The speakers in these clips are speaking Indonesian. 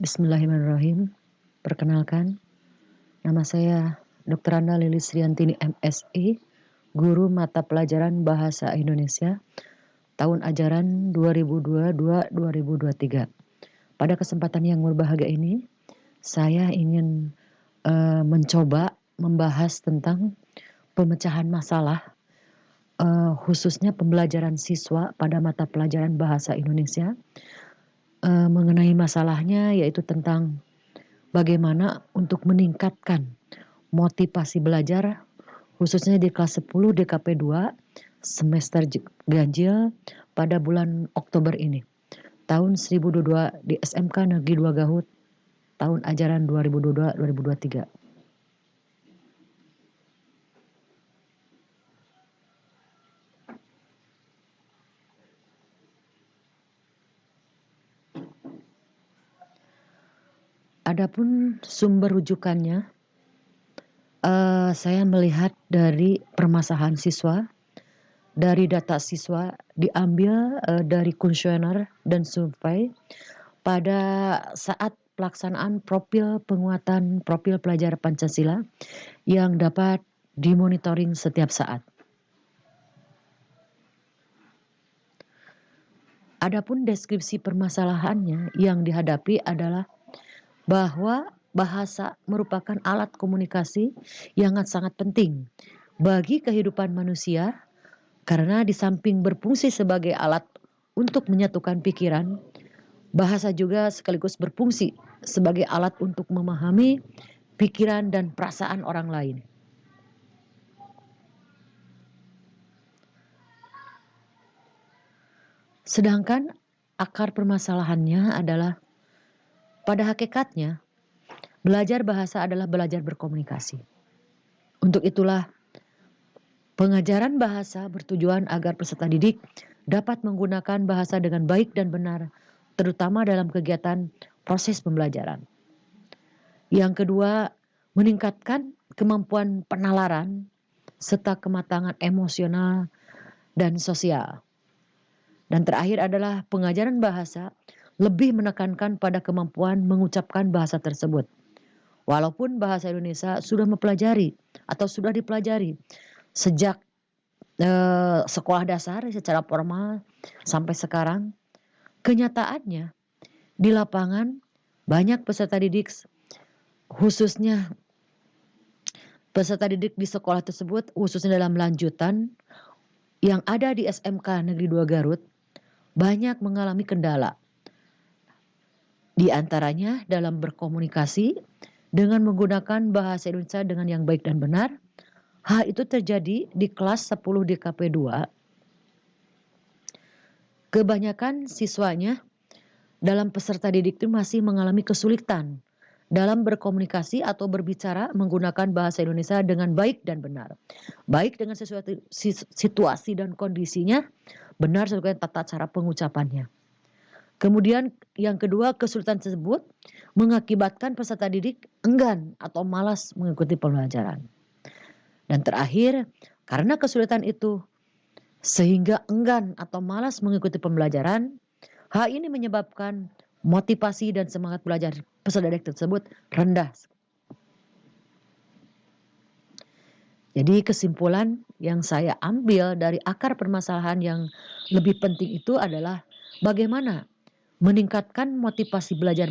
Bismillahirrahmanirrahim. Perkenalkan, nama saya Dr. Anda Lilis Riantini MSI, Guru Mata Pelajaran Bahasa Indonesia, tahun ajaran 2022-2023. Pada kesempatan yang berbahagia ini, saya ingin mencoba membahas tentang pemecahan masalah, khususnya pembelajaran siswa pada mata pelajaran Bahasa Indonesia. Mengenai masalahnya yaitu tentang bagaimana untuk meningkatkan motivasi belajar khususnya di kelas 10 DKP 2 semester ganjil pada bulan Oktober ini. Tahun 2022 di SMK Negeri 2 Gahut, tahun ajaran 2022-2023. Adapun sumber rujukannya, saya melihat dari permasalahan siswa, dari data siswa diambil dari kuesioner dan survei pada saat pelaksanaan profil penguatan profil pelajar Pancasila yang dapat dimonitoring setiap saat. Adapun deskripsi permasalahannya yang dihadapi adalah bahwa bahasa merupakan alat komunikasi yang sangat penting bagi kehidupan manusia karena di samping berfungsi sebagai alat untuk menyatukan pikiran, bahasa juga sekaligus berfungsi sebagai alat untuk memahami pikiran dan perasaan orang lain. Sedangkan akar permasalahannya adalah pada hakikatnya belajar bahasa adalah belajar berkomunikasi. Untuk itulah pengajaran bahasa bertujuan agar peserta didik dapat menggunakan bahasa dengan baik dan benar, terutama dalam kegiatan proses pembelajaran. Yang kedua, meningkatkan kemampuan penalaran serta kematangan emosional dan sosial. Dan terakhir adalah pengajaran bahasa lebih menekankan pada kemampuan mengucapkan bahasa tersebut. Walaupun bahasa Indonesia sudah mempelajari atau sudah dipelajari sejak sekolah dasar secara formal sampai sekarang, kenyataannya di lapangan banyak peserta didik, khususnya peserta didik di sekolah tersebut, khususnya dalam lanjutan yang ada di SMK Negeri 2 Garut, banyak mengalami kendala. Di antaranya dalam berkomunikasi dengan menggunakan bahasa Indonesia dengan yang baik dan benar. Hal itu terjadi di kelas 10 DKP 2. Kebanyakan siswanya dalam peserta didik itu masih mengalami kesulitan dalam berkomunikasi atau berbicara menggunakan bahasa Indonesia dengan baik dan benar. Baik dengan sesuatu situasi dan kondisinya, benar sesuai tata cara pengucapannya. Kemudian yang kedua, kesulitan tersebut mengakibatkan peserta didik enggan atau malas mengikuti pembelajaran. Dan terakhir, karena kesulitan itu sehingga enggan atau malas mengikuti pembelajaran, hal ini menyebabkan motivasi dan semangat belajar peserta didik tersebut rendah. Jadi kesimpulan yang saya ambil dari akar permasalahan yang lebih penting itu adalah bagaimana meningkatkan motivasi belajar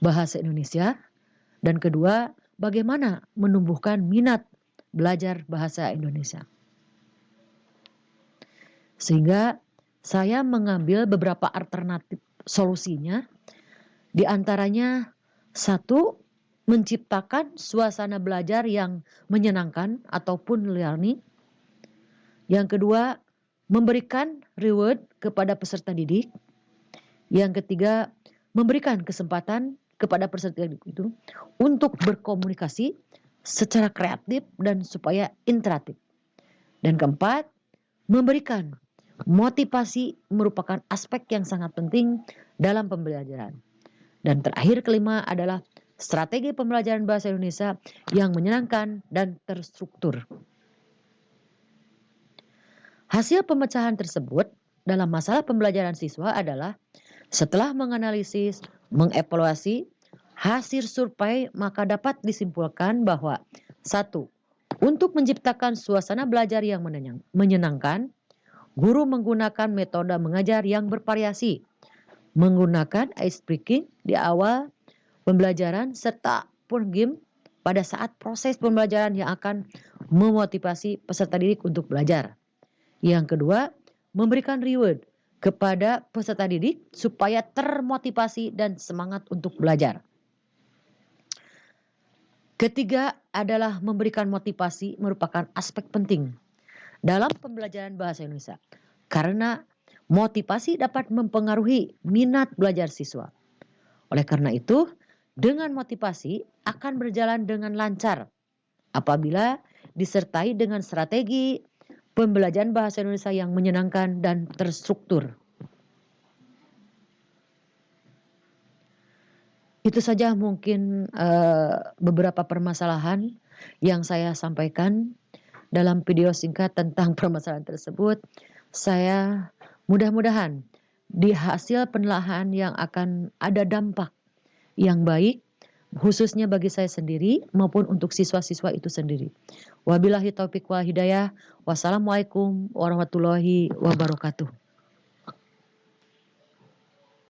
bahasa Indonesia, dan kedua, bagaimana menumbuhkan minat belajar bahasa Indonesia. Sehingga saya mengambil beberapa alternatif solusinya, di antaranya satu, menciptakan suasana belajar yang menyenangkan ataupun learning. Yang kedua, memberikan reward kepada peserta didik. Yang ketiga, memberikan kesempatan kepada peserta didik itu untuk berkomunikasi secara kreatif dan supaya interaktif. Dan keempat, memberikan motivasi merupakan aspek yang sangat penting dalam pembelajaran. Dan terakhir kelima adalah strategi pembelajaran bahasa Indonesia yang menyenangkan dan terstruktur. Hasil pemecahan tersebut dalam masalah pembelajaran siswa adalah setelah menganalisis mengevaluasi hasil survei, maka dapat disimpulkan bahwa 1. Untuk menciptakan suasana belajar yang menyenangkan, guru menggunakan metode mengajar yang bervariasi, menggunakan ice breaking di awal pembelajaran serta pun game pada saat proses pembelajaran yang akan memotivasi peserta didik untuk belajar. Yang kedua, memberikan reward kepada peserta didik supaya termotivasi dan semangat untuk belajar. Ketiga adalah memberikan motivasi merupakan aspek penting dalam pembelajaran bahasa Indonesia karena motivasi dapat mempengaruhi minat belajar siswa. Oleh karena itu, dengan motivasi akan berjalan dengan lancar apabila disertai dengan strategi pembelajaran bahasa Indonesia yang menyenangkan dan terstruktur. Itu saja mungkin beberapa permasalahan yang saya sampaikan dalam video singkat tentang permasalahan tersebut. Saya mudah-mudahan di hasil penelaahan yang akan ada dampak yang baik khususnya bagi saya sendiri maupun untuk siswa-siswa itu sendiri. Wabillahi taufik wal hidayah. Wassalamualaikum warahmatullahi wabarakatuh.